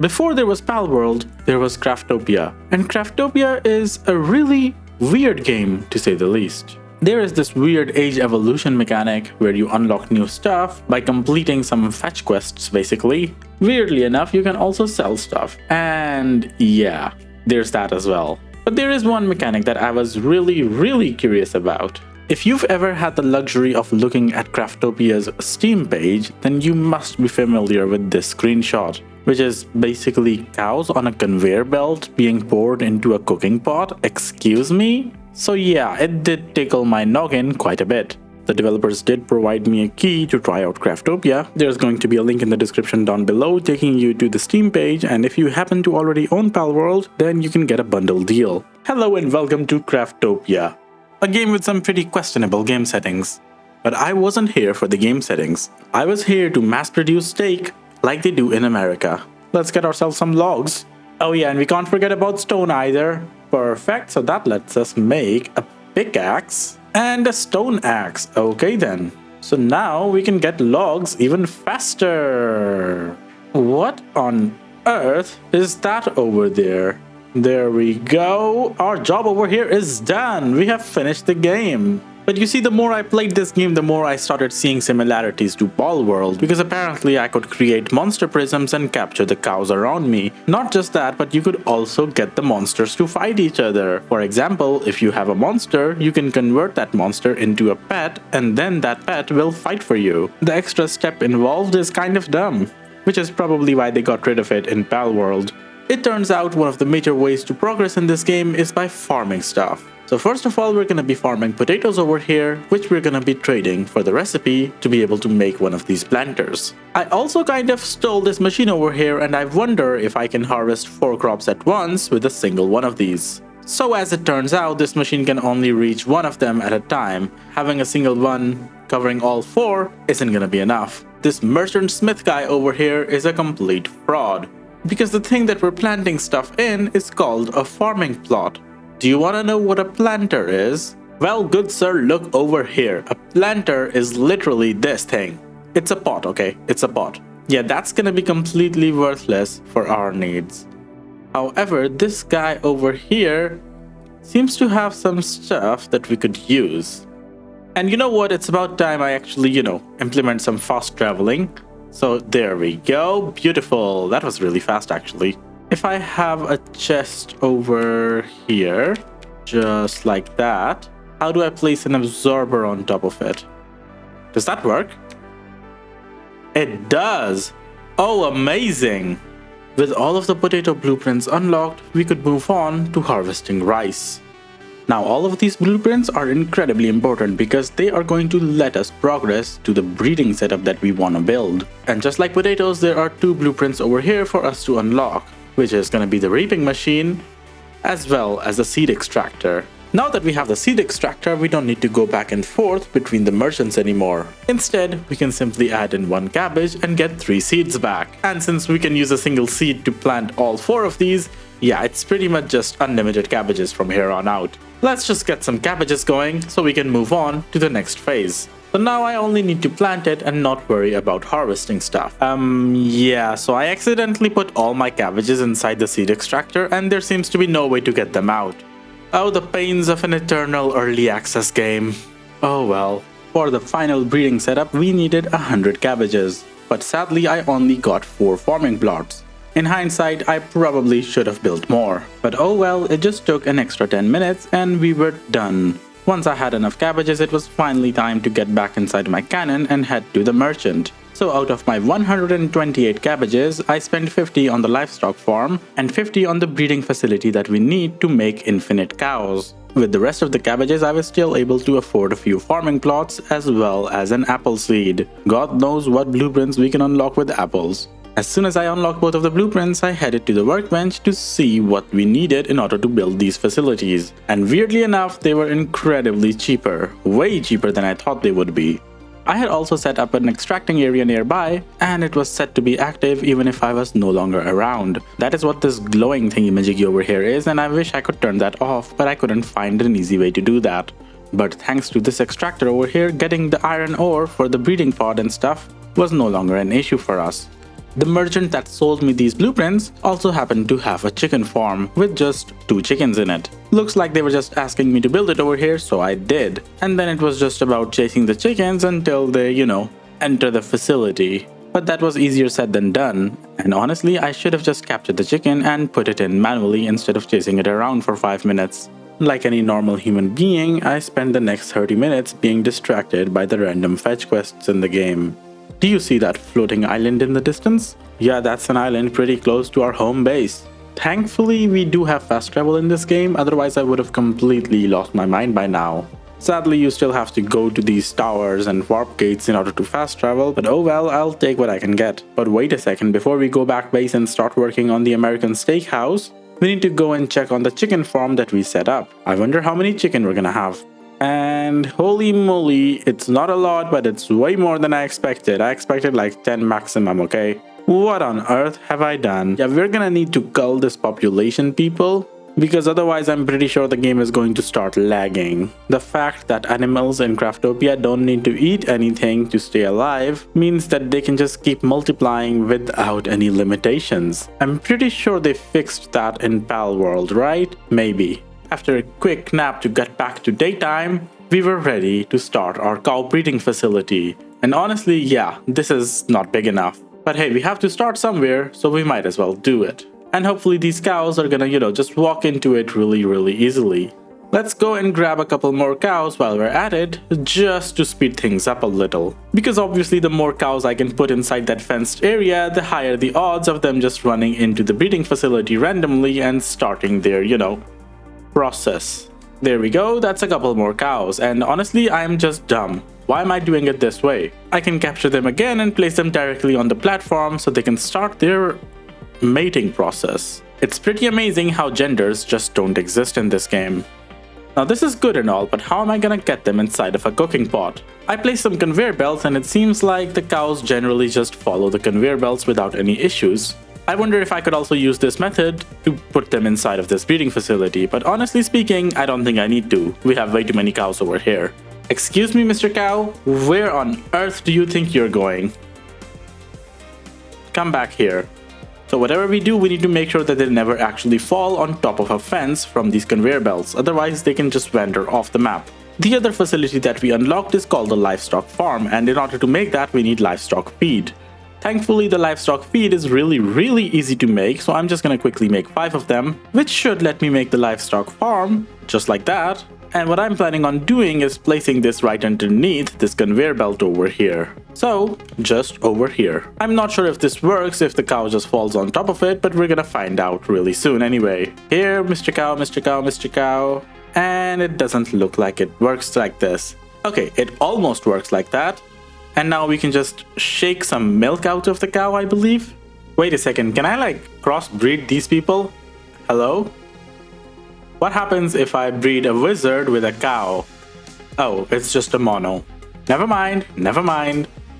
Before there was Palworld, there was Craftopia. And Craftopia is a really weird game, to say the least. There is this weird age evolution mechanic where you unlock new stuff by completing some fetch quests basically. Weirdly enough, you can also sell stuff. And yeah, there's that as well. But there is one mechanic that I was really curious about. If you've ever had the luxury of looking at Crafttopia's Steam page, then you must be familiar with this screenshot, which is basically cows on a conveyor belt being poured into a cooking pot. Excuse me? So yeah, it did tickle my noggin quite a bit. The developers did provide me a key to try out Craftopia. There's going to be a link in the description down below taking you to the Steam page, and if you happen to already own Palworld, then you can get a bundle deal. Hello and welcome to Craftopia, a game with some pretty questionable game settings. But I wasn't here for the game settings. I was here to mass produce steak like they do in America. Let's get ourselves some logs. Oh yeah, and we can't forget about stone either. Perfect, so that lets us make a pickaxe and a stone axe. Okay then. So now we can get logs even faster. What on earth is that over there? There we go. Our job over here is done. We have finished the game. But you see, the more I played this game, the more I started seeing similarities to Palworld, because apparently I could create monster prisms and capture the cows around me. Not just that, but you could also get the monsters to fight each other. For example, if you have a monster, you can convert that monster into a pet, and then that pet will fight for you. The extra step involved is kind of dumb, which is probably why they got rid of it in Palworld. It turns out one of the major ways to progress in this game is by farming stuff. So first of all, we're going to be farming potatoes over here, which we're going to be trading for the recipe to be able to make one of these planters. I also kind of stole this machine over here, and I wonder if I can harvest 4 crops at once with a single one of these. So as it turns out, this machine can only reach one of them at a time. Having a single one covering all 4 isn't going to be enough. This merchant smith guy over here is a complete fraud, because the thing that we're planting stuff in is called a farming plot. Do you want to know what a planter is? Well, good sir, look over here. A planter is literally this thing. It's a pot, okay? It's a pot. Yeah, that's gonna be completely worthless for our needs. However, this guy over here seems to have some stuff that we could use. And you know what? It's about time I actually, implement some fast traveling. So there we go. Beautiful. That was really fast, actually. If I have a chest over here, just like that, how do I place an absorber on top of it? Does that work? It does! Oh, amazing! With all of the potato blueprints unlocked, we could move on to harvesting rice. Now, all of these blueprints are incredibly important because they are going to let us progress to the breeding setup that we want to build. And just like potatoes, there are 2 blueprints over here for us to unlock, which is going to be the reaping machine as well as the seed extractor. Now that we have the seed extractor, we don't need to go back and forth between the merchants anymore. Instead, we can simply add in 1 cabbage and get 3 seeds back. And since we can use a single seed to plant all 4 of these, yeah, it's pretty much just unlimited cabbages from here on out. Let's just get some cabbages going so we can move on to the next phase. So now I only need to plant it and not worry about harvesting stuff. Yeah, so I accidentally put all my cabbages inside the seed extractor and there seems to be no way to get them out. Oh, the pains of an eternal early access game. Oh well. For the final breeding setup, we needed 100 cabbages, but sadly I only got 4 farming plots. In hindsight, I probably should have built more, but oh well, it just took an extra 10 minutes and we were done. Once I had enough cabbages, it was finally time to get back inside my cannon and head to the merchant. So out of my 128 cabbages, I spent 50 on the livestock farm and 50 on the breeding facility that we need to make infinite cows. With the rest of the cabbages, I was still able to afford a few farming plots as well as an apple seed. God knows what blueprints we can unlock with apples. As soon as I unlocked both of the blueprints, I headed to the workbench to see what we needed in order to build these facilities. And weirdly enough, they were incredibly cheaper, way cheaper than I thought they would be. I had also set up an extracting area nearby, and it was set to be active even if I was no longer around. That is what this glowing thingy-majiggy over here is, and I wish I could turn that off, but I couldn't find an easy way to do that. But thanks to this extractor over here, getting the iron ore for the breeding pod and stuff was no longer an issue for us. The merchant that sold me these blueprints also happened to have a chicken farm with just 2 chickens in it. Looks like they were just asking me to build it over here, so I did. And then it was just about chasing the chickens until they, enter the facility. But that was easier said than done, and honestly I should have just captured the chicken and put it in manually instead of chasing it around for 5 minutes. Like any normal human being, I spent the next 30 minutes being distracted by the random fetch quests in the game. Do you see that floating island in the distance? Yeah, that's an island pretty close to our home base. Thankfully, we do have fast travel in this game, otherwise I would have completely lost my mind by now. Sadly, you still have to go to these towers and warp gates in order to fast travel, but oh well, I'll take what I can get. But wait a second, before we go back base and start working on the American steakhouse, we need to go and check on the chicken farm that we set up. I wonder how many chicken we're gonna have. And holy moly, it's not a lot, but it's way more than I expected. I expected like 10 maximum, okay? What on earth have I done? Yeah, we're gonna need to cull this population, people, because otherwise I'm pretty sure the game is going to start lagging. The fact that animals in Craftopia don't need to eat anything to stay alive means that they can just keep multiplying without any limitations. I'm pretty sure they fixed that in Palworld, right? Maybe. After a quick nap to get back to daytime, we were ready to start our cow breeding facility. And honestly, yeah, this is not big enough. But hey, we have to start somewhere, so we might as well do it. And hopefully these cows are gonna, just walk into it really easily. Let's go and grab a couple more cows while we're at it, just to speed things up a little. Because obviously the more cows I can put inside that fenced area, the higher the odds of them just running into the breeding facility randomly and starting their, process. There we go, that's a couple more cows, and honestly I'm just dumb. Why am I doing it this way? I can capture them again and place them directly on the platform so they can start their mating process. It's pretty amazing how genders just don't exist in this game. Now this is good and all, but how am I gonna get them inside of a cooking pot? I placed some conveyor belts and it seems like the cows generally just follow the conveyor belts without any issues. I wonder if I could also use this method to put them inside of this breeding facility, but honestly speaking, I don't think I need to. We have way too many cows over here. Excuse me, Mr. Cow, where on earth do you think you're going? Come back here. So whatever we do, we need to make sure that they never actually fall on top of a fence from these conveyor belts, otherwise they can just wander off the map. The other facility that we unlocked is called the Livestock Farm, and in order to make that we need livestock feed. Thankfully, the livestock feed is really easy to make, so I'm just gonna quickly make 5 of them, which should let me make the livestock farm, just like that. And what I'm planning on doing is placing this right underneath this conveyor belt over here. So, just over here. I'm not sure if this works if the cow just falls on top of it, but we're gonna find out really soon anyway. Here, Mr. Cow, Mr. Cow, Mr. Cow. And it doesn't look like it works like this. Okay, it almost works like that. And now we can just shake some milk out of the cow, I believe. Wait a second, can I crossbreed these people? Hello? What happens if I breed a wizard with a cow? Oh, it's just a mono. Never mind.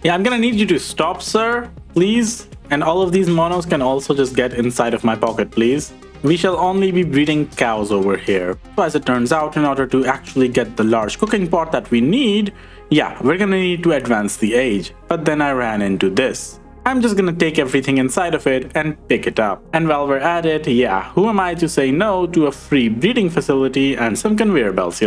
Yeah, I'm gonna need you to stop, sir, please. And all of these monos can also just get inside of my pocket, please. We shall only be breeding cows over here. So as it turns out, in order to actually get the large cooking pot that we need, yeah, we're gonna need to advance the age. But then I ran into this. I'm just gonna take everything inside of it and pick it up. And while we're at it, yeah, who am I to say no to a free breeding facility and some conveyor belts,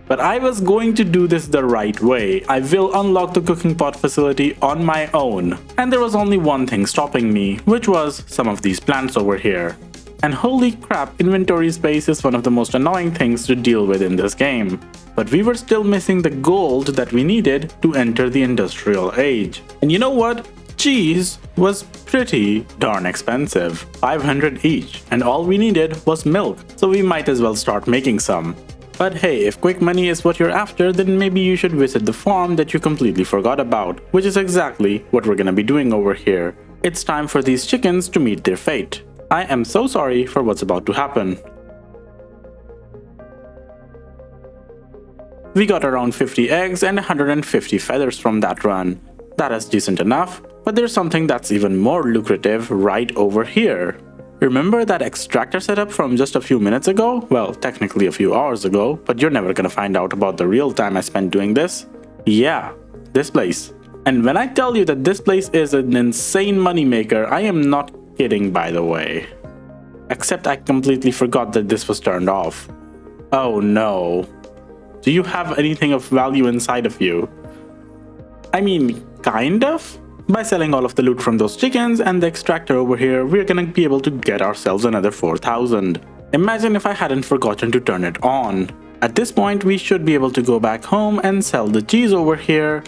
But I was going to do this the right way. I will unlock the cooking pot facility on my own. And there was only one thing stopping me, which was some of these plants over here. And holy crap, inventory space is one of the most annoying things to deal with in this game. But we were still missing the gold that we needed to enter the industrial age. And you know what? Cheese was pretty darn expensive, 500 each, and all we needed was milk, so we might as well start making some. But hey, if quick money is what you're after, then maybe you should visit the farm that you completely forgot about, which is exactly what we're gonna be doing over here. It's time for these chickens to meet their fate. I am so sorry for what's about to happen. We got around 50 eggs and 150 feathers from that run. That is decent enough, but there's something that's even more lucrative right over here. Remember that extractor setup from just a few minutes ago? Well, technically a few hours ago, but you're never gonna find out about the real time I spent doing this. Yeah, this place. And when I tell you that this place is an insane moneymaker, I am not kidding, by the way. Except I completely forgot that this was turned off. Oh no. Do you have anything of value inside of you? I mean, kind of. By selling all of the loot from those chickens and the extractor over here, we're gonna be able to get ourselves another 4,000. Imagine if I hadn't forgotten to turn it on. At this point, we should be able to go back home and sell the cheese over here,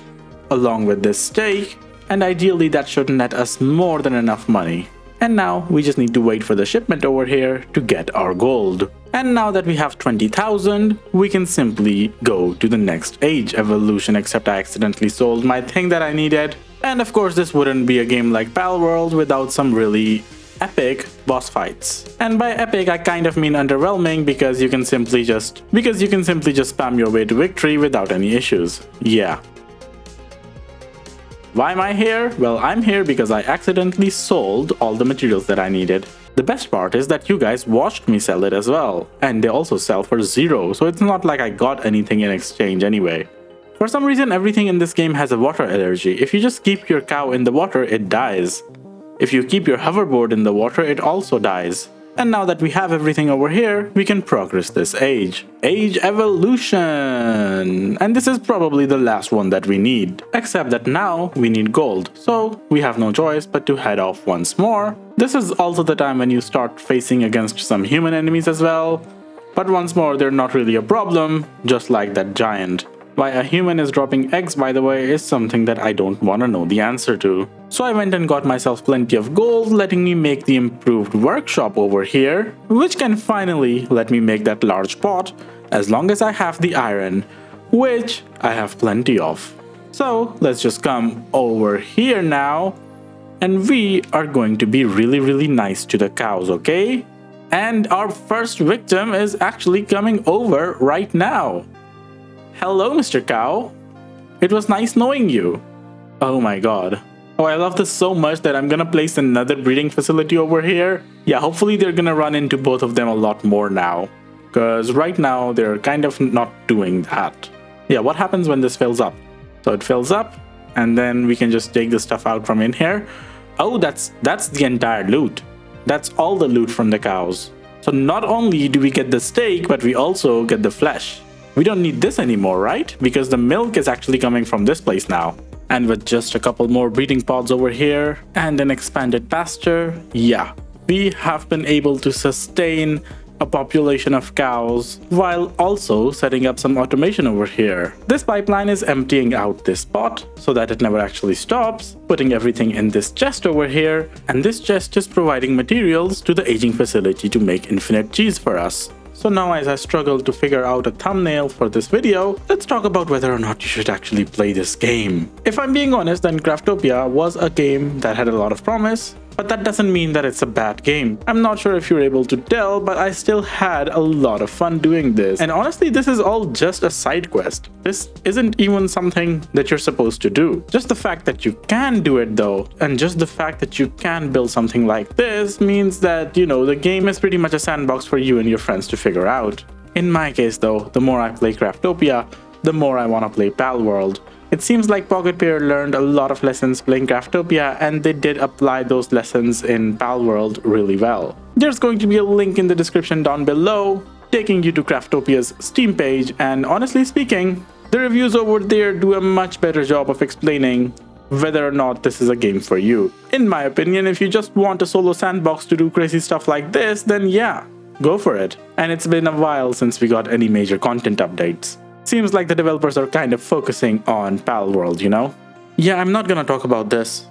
along with this steak, and ideally that should net us more than enough money. And now we just need to wait for the shipment over here to get our gold. And now that we have 20,000, we can simply go to the next age evolution, except I accidentally sold my thing that I needed. And of course, this wouldn't be a game like Palworld without some really epic boss fights. And by epic, I kind of mean underwhelming because you can simply just spam your way to victory without any issues. Yeah. Why am I here? Well, I'm here because I accidentally sold all the materials that I needed. The best part is that you guys watched me sell it as well. And they also sell for 0, so it's not like I got anything in exchange anyway. For some reason, everything in this game has a water allergy. If you just keep your cow in the water, it dies. If you keep your hoverboard in the water, it also dies. And now that we have everything over here, we can progress this age. Age evolution! And this is probably the last one that we need. Except that now we need gold, so we have no choice but to head off once more. This is also the time when you start facing against some human enemies as well. But once more, they're not really a problem, just like that giant. Why a human is dropping eggs, by the way, is something that I don't want to know the answer to. So I went and got myself plenty of gold, letting me make the improved workshop over here, which can finally let me make that large pot, as long as I have the iron, which I have plenty of. So let's just come over here now, and we are going to be really nice to the cows, okay? And our first victim is actually coming over right now. Hello, Mr. Cow. It was nice knowing you. Oh my god. Oh, I love this so much that I'm gonna place another breeding facility over here. Yeah, hopefully they're gonna run into both of them a lot more now. Because right now, they're kind of not doing that. Yeah, what happens when this fills up? So it fills up, and then we can just take the stuff out from in here. Oh, that's the entire loot. That's all the loot from the cows. So not only do we get the steak, but we also get the flesh. We don't need this anymore, right? Because the milk is actually coming from this place now. And with just a couple more breeding pods over here and an expanded pasture, yeah, we have been able to sustain a population of cows while also setting up some automation over here. This pipeline is emptying out this pot so that it never actually stops, putting everything in this chest over here, and this chest is providing materials to the aging facility to make infinite cheese for us. So now, as I struggle to figure out a thumbnail for this video, let's talk about whether or not you should actually play this game. If I'm being honest, then Craftopia was a game that had a lot of promise, but that doesn't mean that it's a bad game. I'm not sure if you're able to tell, but I still had a lot of fun doing this. And honestly, this is all just a side quest. This isn't even something that you're supposed to do. Just the fact that you can do it though, and just the fact that you can build something like this means that, you know, the game is pretty much a sandbox for you and your friends to figure out. In my case though, the more I play Craftopia, the more I want to play Palworld. It seems like pocketpair learned a lot of lessons playing Craftopia, and they did apply those lessons in Palworld really well. There's going to be a link in the description down below, taking you to Craftopia's Steam page, and honestly speaking, the reviews over there do a much better job of explaining whether or not this is a game for you. In my opinion, if you just want a solo sandbox to do crazy stuff like this, then yeah, go for it. And it's been a while since we got any major content updates. Seems like the developers are kind of focusing on Palworld, you know? Yeah, I'm not gonna talk about this.